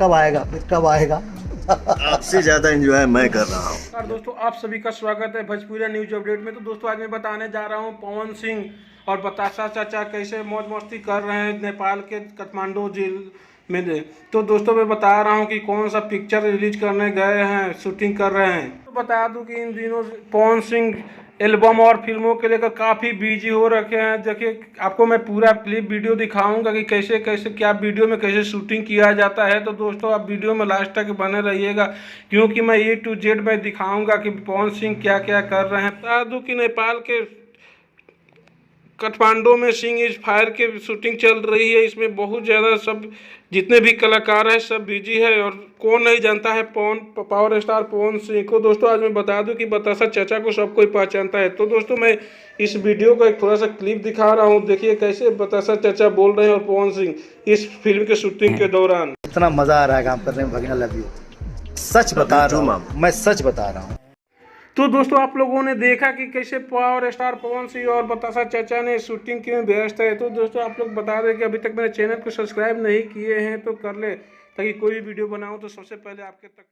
कब आएगा फिर कब आएगा। आपसे ज्यादा एंजॉय मैं कर रहा हूँ। नमस्कार दोस्तों, आप सभी का स्वागत है भोजपुरी न्यूज अपडेट में। तो दोस्तों आज मैं बताने जा रहा हूं पवन सिंह और बतासा चाचा कैसे मौज मस्ती कर रहे हैं नेपाल के काठमांडू जेल में। तो दोस्तों मैं बता रहा हूं कि कौन सा पिक्चर रिलीज करने गए हैं, शूटिंग कर रहे हैं। तो बता दूं कि इन दिनों पवन सिंह एल्बम और फिल्मों के लेकर काफ़ी बिजी हो रखे हैं। देखिए आपको मैं पूरा क्लिप वीडियो दिखाऊंगा कि कैसे कैसे क्या वीडियो में कैसे शूटिंग किया जाता है। तो दोस्तों आप वीडियो में लास्ट तक बने रहिएगा, क्योंकि मैं A to Z में दिखाऊंगा कि पवन सिंह क्या क्या कर रहे हैं। बता दूं कि नेपाल के काठमांडू में सिंह इज फायर की शूटिंग चल रही है। इसमें बहुत ज़्यादा सब जितने भी कलाकार हैं सब बिजी है, और कौन नहीं जानता है पावर स्टार पवन सिंह को। दोस्तों आज मैं बता दूं कि बतासा चाचा को सब कोई पहचानता है। तो दोस्तों मैं इस वीडियो का एक थोड़ा सा क्लिप दिखा रहा हूं, देखिए कैसे बतासा चाचा बोल रहे हैं और पवन सिंह इस फिल्म के शूटिंग के दौरान। इतना मजा आ रहा है काम करने में भगीना, लव यू। सच बता रहा हूँ, मैं सच बता रहा हूँ। तो दोस्तों आप लोगों ने देखा कि कैसे पावर स्टार पवन सिंह और बतासा चाचा ने शूटिंग के में व्यस्त है। तो दोस्तों आप लोग बता दें कि अभी तक मेरे चैनल को सब्सक्राइब नहीं किए हैं तो कर ले, ताकि कोई भी वीडियो बनाऊं तो सबसे पहले आपके तक